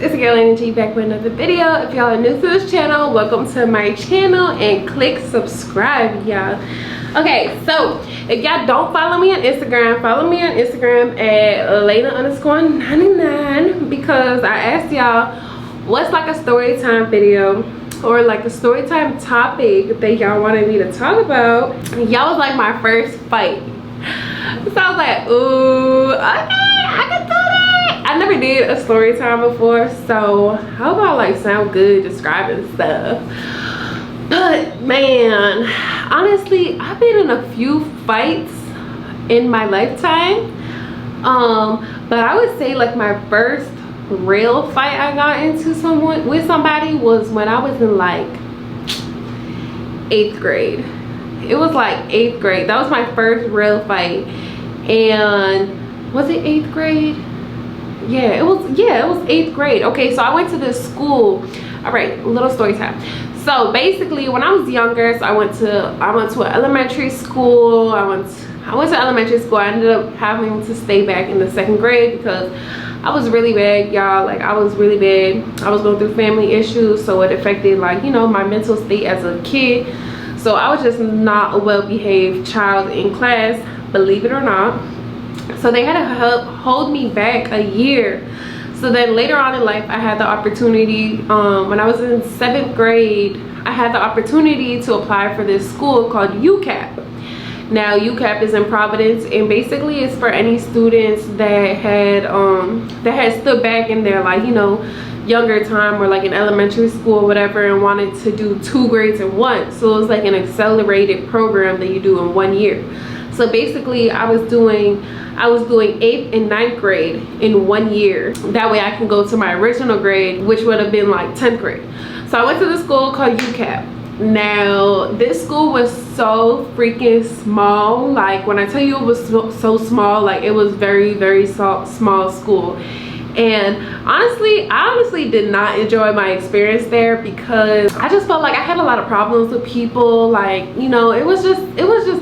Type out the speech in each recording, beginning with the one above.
it's your girl Laina back with another video. If y'all are new to this channel, welcome to my channel and click subscribe, y'all. Okay, so if y'all don't follow me on Instagram, follow me on Instagram at Laina_99 because I asked y'all what's like a story time video or like a story time topic that y'all wanted me to talk about. Y'all was like my first fight. So I was like, ooh, okay, I can do that. I never did a story time before, so how about like sound good describing stuff? But man, honestly, I've been in a few fights in my lifetime. But I would say like my first real fight I got into with somebody was when I was in like 8th grade. It was like 8th grade. That was my first real fight. And was it 8th grade? Yeah, it was 8th grade. Okay, so I went to this school. All right, little story time. So basically when I was younger, so I went to an elementary school. I went to elementary school. I ended up having to stay back in the 2nd grade because I was really bad, y'all. Like I was really bad. I was going through family issues, so it affected, like, you know, my mental state as a kid. So I was just not a well-behaved child in class, believe it or not. So they had to hold me back a year. So then later on in life, I had the opportunity, when I was in 7th grade, I had the opportunity to apply for this school called UCAP. Now UCAP is in Providence, and basically it's for any students that had stood back in their, like, you know, younger time or like in elementary school or whatever and wanted to do 2 grades in one. So it was like an accelerated program that you do in 1 year. So basically I was doing 8th and 9th grade in 1 year. That way I can go to my original grade, which would have been like 10th grade. So I went to the school called UCAP. Now this school was so freaking small. Like when I tell you it was so small, like it was very, very small school. And honestly, I honestly did not enjoy my experience there because I just felt like I had a lot of problems with people. Like, you know, it was just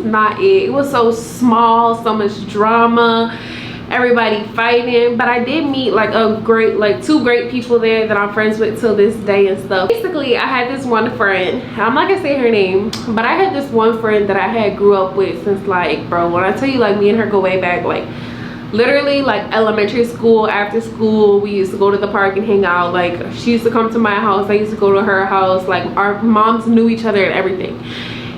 not it. It was so small, so much drama, everybody fighting. But I did meet like 2 great people there that I'm friends with till this day and stuff. Basically, I had this one friend, I'm not gonna say her name, but I had this one friend that I had grew up with since, like, bro, when I tell you, like, me and her go way back, like literally like elementary school. After school we used to go to the park and hang out. Like she used to come to my house, I used to go to her house. Like our moms knew each other and everything,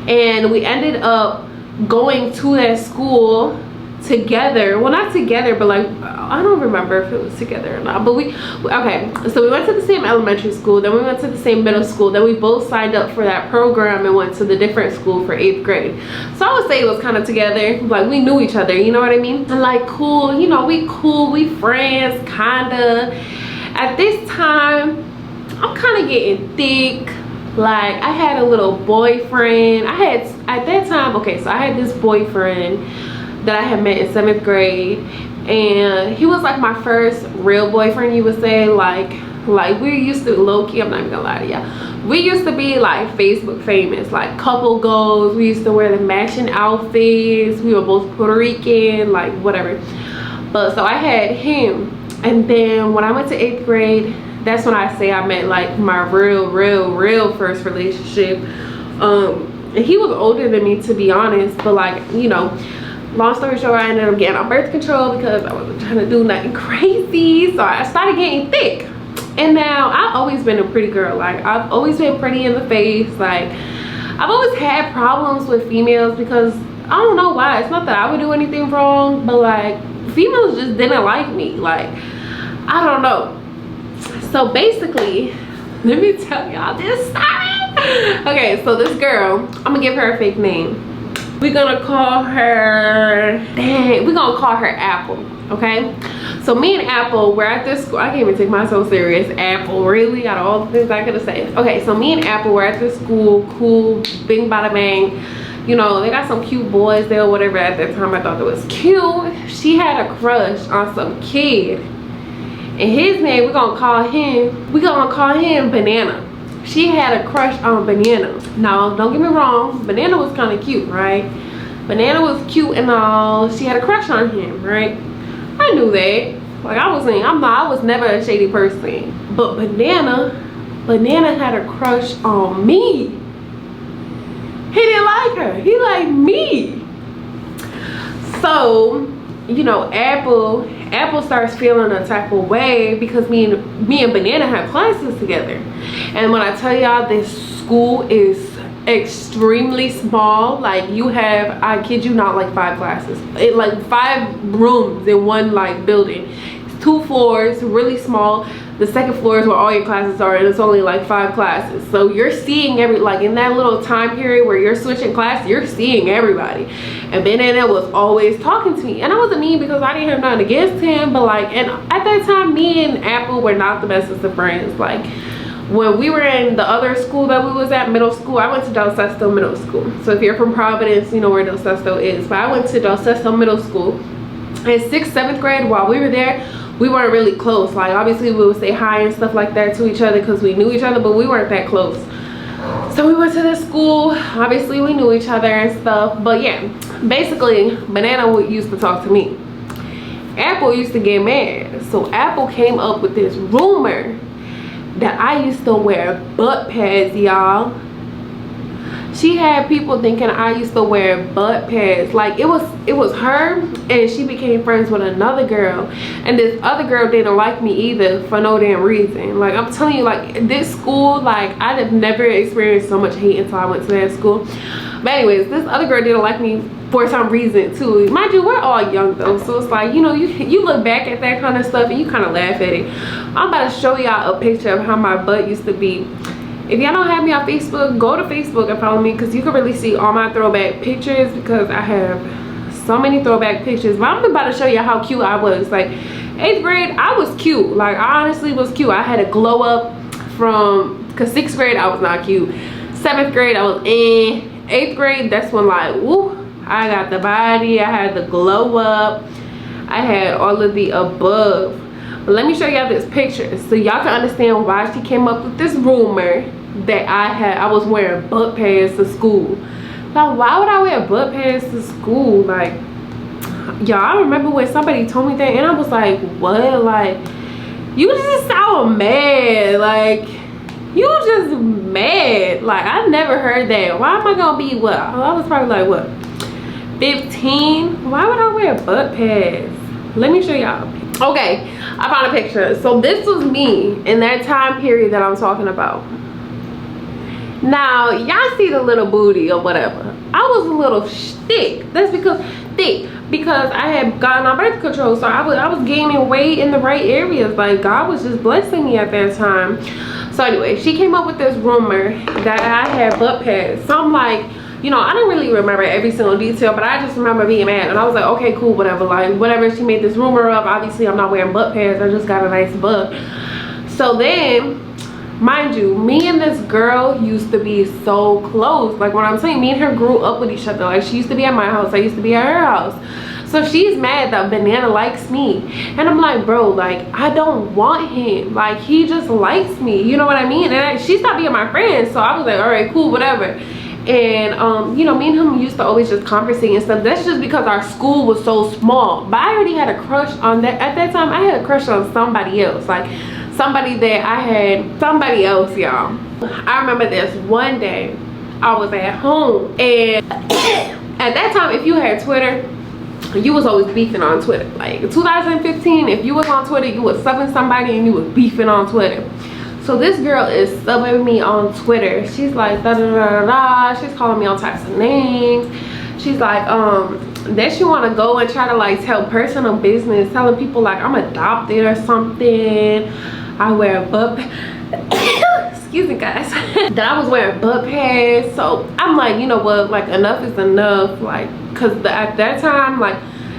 and we ended up going to that school together. Well, not together, but like I don't remember if it was together or not, but okay, so we went to the same elementary school, then we went to the same middle school, then we both signed up for that program and went to the different school for 8th grade. So I would say it was kind of together, like we knew each other, you know what I mean? And like cool, you know, we friends kinda. At this time I'm kind of getting thick. Like I had a little boyfriend. At that time, okay, so I had this boyfriend that I had met in 7th grade, and he was like my first real boyfriend, you would say. Like we used to low-key, I'm not even gonna lie to y'all, we used to be like Facebook famous, like couple goals. We used to wear the matching outfits. We were both Puerto Rican, like whatever. But so I had him, and then when I went to 8th grade, that's when I say I met like my real first relationship. And he was older than me, to be honest, but like, you know, long story short, I ended up getting on birth control because I wasn't trying to do nothing crazy. So I started getting thick. And now I've always been a pretty girl. Like I've always been pretty in the face. Like I've always had problems with females because I don't know why. It's not that I would do anything wrong, but like females just didn't like me. Like I don't know. So basically, let me tell y'all this story. Okay, so this girl, I'm gonna give her a fake name. We're gonna call her Apple. Okay, so me and Apple, we're at this school. I can't even take myself serious. Apple, really? Out of all the things I could have said. Okay, so me and Apple were at this school. Cool, bing bada bang. You know, they got some cute boys there or whatever. At that time I thought it was cute. She had a crush on some kid, and his name, we're gonna call him Banana. She had a crush on Banana. Now don't get me wrong, Banana was kind of cute, right? Banana was cute and all. She had a crush on him, right? I knew that. Like I was never a shady person. But Banana had a crush on me. He didn't like her. He liked me. So, you know, Apple starts feeling a type of way because me and Banana have classes together. And when I tell y'all, this school is extremely small. Like you have, I kid you not, like 5 classes. It like 5 rooms in one like building. It's 2 floors, really small. The second floor is where all your classes are, and it's only like 5 classes. So you're seeing like in that little time period where you're switching class, you're seeing everybody. And Banana was always talking to me, and I wasn't mean because I didn't have nothing against him, but like, and at that time me and Apple were not the bestest of friends. Like when we were in the other school that we was at, middle school, I went to Del Sesto Middle School. So if you're from Providence, you know where Del Sesto is. But I went to Del Sesto Middle School. In 6th, 7th grade, while we were there, we weren't really close. Like obviously we would say hi and stuff like that to each other because we knew each other, but we weren't that close. So we went to this school. Obviously we knew each other and stuff. But yeah, basically Banana used to talk to me. Apple used to get mad. So Apple came up with this rumor that I used to wear butt pads, y'all. She had people thinking I used to wear butt pads. Like it was her, and she became friends with another girl, and this other girl didn't like me either for no damn reason. Like I'm telling you, like this school, like I'd have never experienced so much hate until I went to that school. But anyways, this other girl didn't like me for some reason too. Mind you, we're all young though, so it's like, you know, you look back at that kind of stuff and you kind of laugh at it. I'm about to show y'all a picture of how my butt used to be. If y'all don't have me on Facebook, go to Facebook and follow me, because you can really see all my throwback pictures, because I have so many throwback pictures. But I'm about to show you how cute I was. Like 8th grade, I was cute. Like I honestly was cute. I had a glow up from, because 6th grade I was not cute. 7th grade I was 8th grade, that's when like, woo, I got the body, I had the glow up, I had all of the above. But let me show y'all this picture so y'all can understand why she came up with this rumor that I was wearing butt pads to school. Like why would I wear butt pads to school? Like y'all, I remember when somebody told me that and I was like, what? Like you just sound mad. Like you just mad. Like I never heard that. Why am I gonna be what? I was probably like what, 15? Why would I wear butt pads? Let me show y'all. Okay, I found a picture. So this was me in that time period that I'm talking about. Now y'all see the little booty or whatever. I was a little thick. That's because I had gotten on birth control, so I was gaining weight in the right areas. Like God was just blessing me at that time. So anyway, she came up with this rumor that I had butt pads. So I'm like, you know, I don't really remember every single detail, but I just remember being mad. And I was like, okay, cool, whatever. Like, whatever she made this rumor up, obviously I'm not wearing butt pads. I just got a nice butt. So then, mind you, me and this girl used to be so close. Like, when I'm saying, me and her grew up with each other. Like, she used to be at my house. I used to be at her house. So she's mad that Banana likes me. And I'm like, bro, like, I don't want him. Like, he just likes me. You know what I mean? And she stopped being my friend. So I was like, all right, cool, whatever. And you know, me and him used to always just conversate and stuff. That's just because our school was so small. But I already had a crush on that. At that time I had a crush on somebody else, like somebody that I had, somebody else, y'all. I remember this one day I was at home, and at that time, if you had Twitter, you was always beefing on Twitter. Like 2015, if you was on Twitter, you was subbing somebody and you was beefing on Twitter. So this girl is subbing me on Twitter. She's like da da da da da. She's calling me all types of names. She's like that she want to go and try to like tell personal business, telling people like I'm adopted or something. I wear butt excuse me guys that I was wearing butt pads. So I'm like, you know what, like enough is enough. Like because at that time, like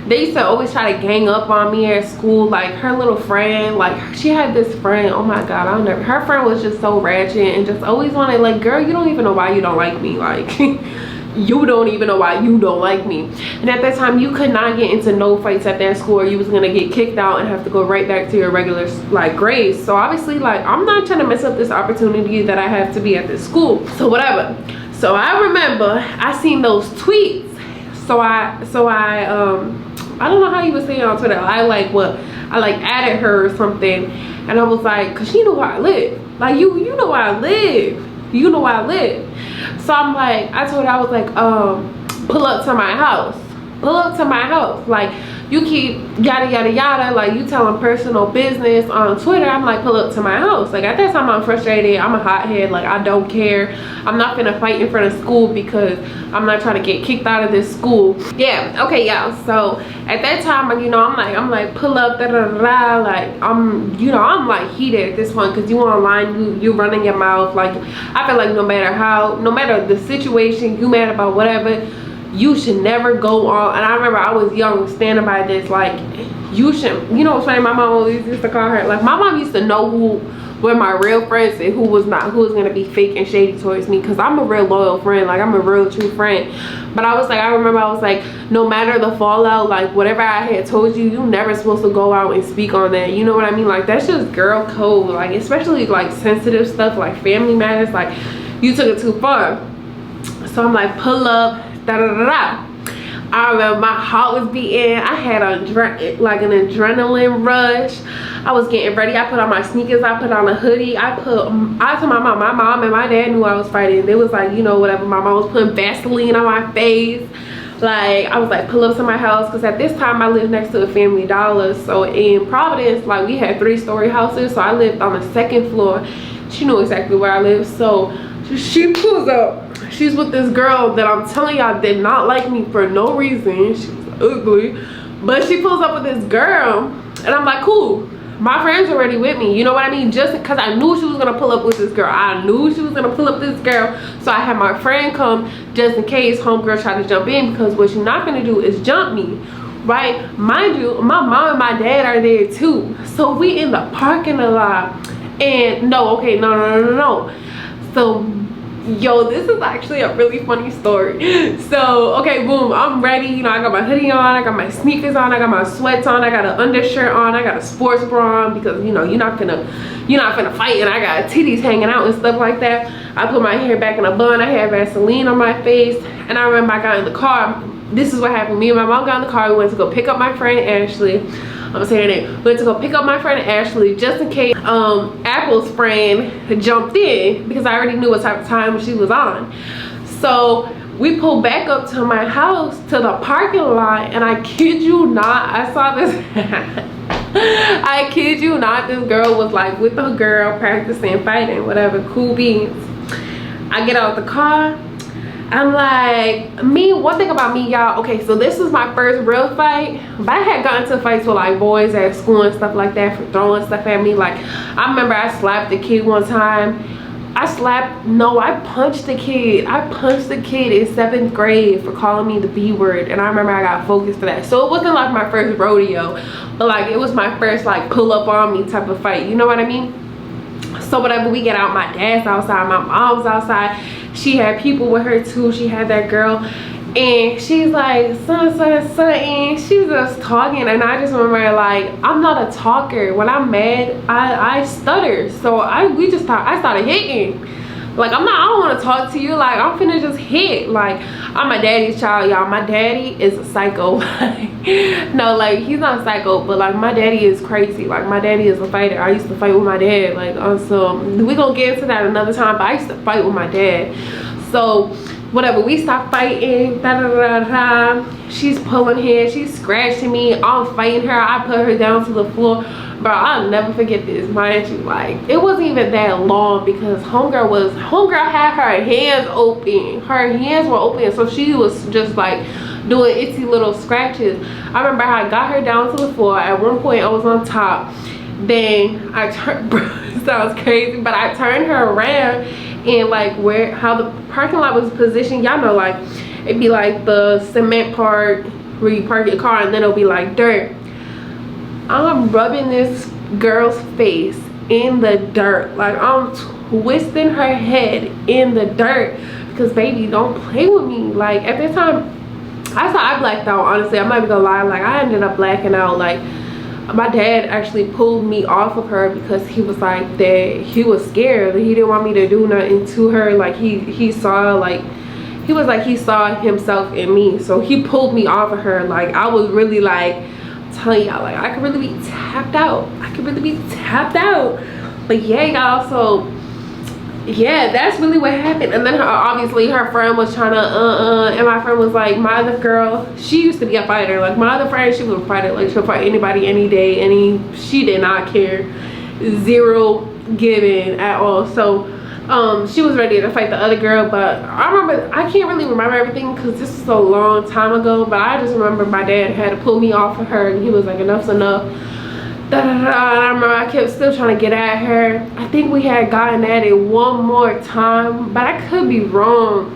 they used to always try to gang up on me at school. Like her little friend, like she had this friend, oh my god, I'll never, her friend was just so ratchet and just always wanted, like, girl, you don't even know why you don't like me. Like you don't even know why you don't like me. And at that time you could not get into no fights at that school, or you was gonna get kicked out and have to go right back to your regular like grades. So obviously, like, I'm not trying to mess up this opportunity that I have to be at this school. So whatever. So I remember I seen those tweets. So I don't know how you would say it on Twitter. I I like added her or something, and I was like, cause she knew where I live. Like you know where I live. You know where I live. So I'm like, I told her, I was like, pull up to my house. Pull up to my house. Like, you keep yada yada yada, like you telling personal business on Twitter. I'm like, pull up to my house. Like at that time I'm frustrated, I'm a hothead, like I don't care. I'm not gonna fight in front of school because I'm not trying to get kicked out of this school. Yeah, okay y'all. So at that time, you know, I'm like pull up, da da da da. Like I'm like heated at this point because you online, you running your mouth. Like I feel like no matter the situation, you mad about whatever, you should never go on. And I remember I was young standing by this, like you should, you know what's funny, my mom always used to call her, like my mom used to know who were my real friends and who was gonna be fake and shady towards me, because I'm a real loyal friend, like I'm a real true friend. But I was like, I remember I was like, no matter the fallout, like whatever I had told you, you never supposed to go out and speak on that, you know what I mean? Like that's just girl code, like especially like sensitive stuff like family matters, like you took it too far. So I'm like, pull up, da da da da. I remember my heart was beating. I had like an adrenaline rush. I was getting ready. I put on my sneakers, I put on a hoodie, I told my mom and my dad knew I was fighting. They was like, you know, whatever. My mom was putting Vaseline on my face. Like I was like, pull up to my house, because at this time I lived next to a Family Dollar. So in Providence, like we had 3-story houses, so I lived on the 2nd floor. She knew exactly where I lived. So she pulls up. She's with this girl that I'm telling y'all did not like me for no reason. She was ugly, but she pulls up with this girl, and I'm like, cool, my friends are already with me, you know what I mean? Just because I knew she was gonna pull up with this girl, I knew she was gonna pull up this girl, so I had my friend come just in case homegirl tried to jump in, because what you're not gonna do is jump me, right? Mind you, my mom and my dad are there too, so we in the parking lot. And no. So yo, this is actually a really funny story. So okay, boom, I'm ready, you know, I got my hoodie on, I got my sneakers on, I got my sweats on, I got an undershirt on, I got a sports bra on, because you know you're not gonna fight and I got titties hanging out and stuff like that. I put my hair back in a bun, I had Vaseline on my face, and I remember I got in the car. This is what happened. Me and my mom got in the car, we went to go pick up my friend Ashley. I'm gonna say her name. We went to go pick up my friend Ashley just in case Apple's friend jumped in, because I already knew what type of time she was on. So we pulled back up to my house, to the parking lot, and I kid you not, I saw this I kid you not, this girl was like with her girl practicing fighting, whatever, cool beans. I get out the car, I'm like, one thing about me, y'all, okay, so this was my first real fight, but I had gotten into fights with like boys at school and stuff like that for throwing stuff at me. Like I remember I slapped the kid one time. I punched the kid. I punched the kid in 7th grade for calling me the B word, and I remember I got focused for that. So it wasn't like my first rodeo, but like it was my first like pull up on me type of fight, you know what I mean? So whatever, we get out, my dad's outside, my mom's outside, she had people with her too, she had that girl, and she's like, son, and she's just talking, and I just remember like, I'm not a talker. When I'm mad, I stutter, so I started hitting. Like I don't want to talk to you, like I'm finna just hit. Like I'm my daddy's child, y'all. My daddy is a psycho. No, like he's not a psycho, but like my daddy is crazy. Like my daddy is a fighter. I used to fight with my dad, like so we gonna get into that another time, but I used to fight with my dad. So whatever, we stopped fighting, she's pulling hair, she's scratching me, I'm fighting her, I put her down to the floor. Bro, I'll never forget this, mind you. Like it wasn't even that long, because homegirl had her hands open, her hands were open, so she was just like doing itty little scratches. I remember how I got her down to the floor. At one point I was on top, then I turned, bro, it sounds crazy, but I turned her around, and like how the parking lot was positioned, y'all know, like it'd be like the cement part where you park your car, and then it'll be like dirt. I'm rubbing this girl's face in the dirt, like I'm twisting her head in the dirt, because baby, don't play with me. Like at that time, I blacked out, honestly. I'm not even gonna lie, like I ended up blacking out. Like my dad actually pulled me off of her because he was like that he was scared, he didn't want me to do nothing to her. Like he saw, like he saw himself in me, so he pulled me off of her. Like I was really like telling y'all, like, I could really be tapped out. I could really be tapped out. But yeah, y'all, so yeah, that's really what happened. And then obviously her friend was trying to and my friend was like, my other girl, she used to be a fighter. Like, my other friend, she was a fighter. Like, she'll fight anybody any day, she did not care. Zero giving at all. So she was ready to fight the other girl, but I can't really remember everything because this is a long time ago, but I just remember my dad had to pull me off of her, and he was like, enough's enough. And I remember I kept still trying to get at her. I think we had gotten at it one more time, but I could be wrong.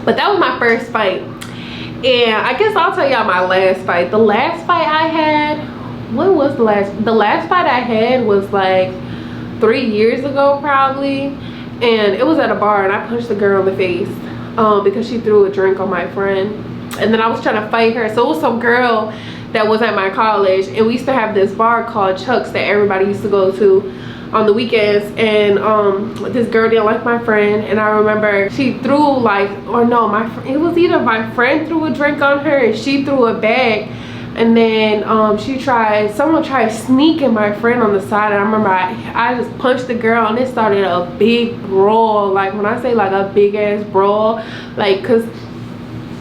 But that was my first fight. And I guess I'll tell y'all my last fight. The last fight I had, when was the last fight I had was like 3 years ago probably. And it was at a bar, and I punched the girl in the face because she threw a drink on my friend. And then I was trying to fight her. So it was some girl that was at my college, and we used to have this bar called Chuck's that everybody used to go to on the weekends. And this girl didn't like my friend, and I remember she threw like, or no, it was either my friend threw a drink on her and she threw it back. And then someone tried sneaking my friend on the side, and I remember I just punched the girl, and it started a big brawl. Like, when I say like a big ass brawl, like, cause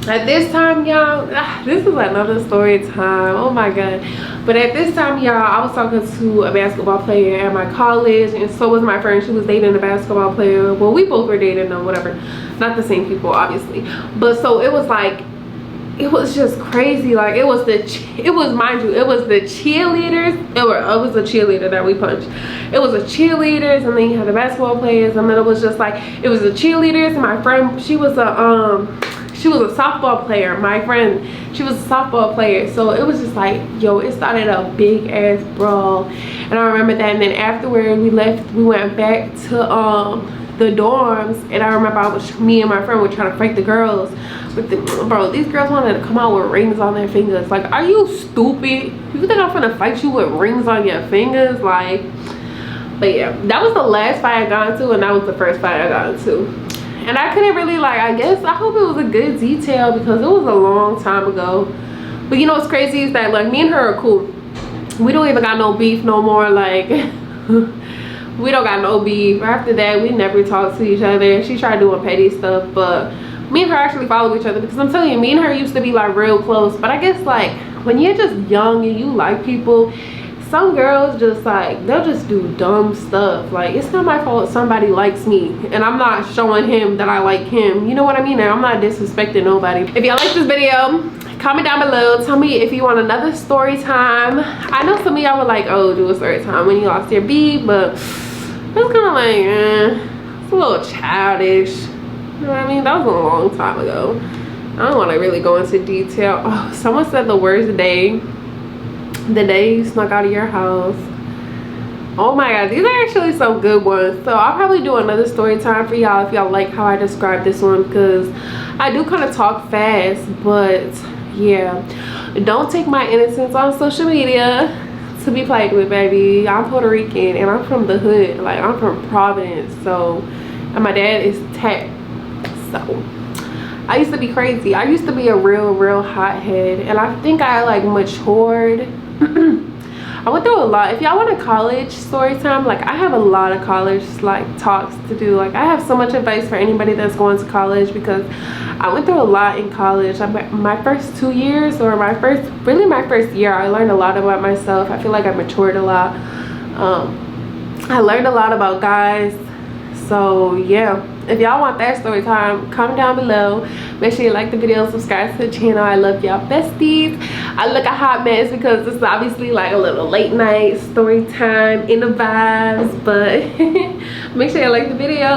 at this time, y'all, this is another story time, oh my god. But at this time, y'all, I was talking to a basketball player at my college, and so was my friend. She was dating a basketball player. Well, we both were dating them, whatever, not the same people obviously. But so it was like, it was just crazy. Like, it was mind you, it was the cheerleaders. It was a cheerleader that we punched. It was the cheerleaders, and then you had the basketball players, and then it was just like, it was the cheerleaders, and my friend, she was a softball player. My friend, she was a softball player. So it was just like, yo, it started a big ass brawl. And I remember that. And then afterward, we went back to the dorms, and I remember me and my friend were trying to fight the girls. But bro, these girls wanted to come out with rings on their fingers. Like, are you stupid? You think I'm gonna fight you with rings on your fingers? Like, but yeah, that was the last fight I got into, and that was the first fight I got into. And I couldn't really, like, I guess I hope it was a good detail because it was a long time ago. But you know what's crazy is that, like, me and her are cool. We don't even got no beef no more. Like, we don't got no beef. After that, we never talked to each other. She tried doing petty stuff, but me and her actually follow each other because I'm telling you, me and her used to be like real close. But I guess, like, when you're just young and you like people, some girls just, like, they'll just do dumb stuff. Like, it's not my fault somebody likes me, and I'm not showing him that I like him. You know what I mean? And I'm not disrespecting nobody. If y'all like this video, comment down below. Tell me if you want another story time. I know some of y'all were like, oh, do a story time when you lost your beat, but it's kind of like, it's a little childish. You know what I mean? That was a long time ago. I don't want to really go into detail. Oh, someone said the worst day. The day you snuck out of your house. Oh my god, these are actually some good ones. So I'll probably do another story time for y'all if y'all like how I described this one, because I do kind of talk fast. But yeah, don't take my innocence on social media to be played with, baby. I'm Puerto Rican and I'm from the hood. Like, I'm from Providence. So, and my dad is tech. So I used to be crazy. I used to be a real hothead, and I think I like matured. I went through a lot. If y'all want a college story time, like, I have a lot of college like talks to do. Like, I have so much advice for anybody that's going to college, because I went through a lot in college. My first 2 years, or my first year, I learned a lot about myself. I feel like I matured a lot. I learned a lot about guys. So yeah, if y'all want that story time, comment down below. Make sure you like the video, subscribe to the channel. I love y'all besties. I look a hot mess because this is obviously like a little late night story time in the vibes, but make sure you like the video.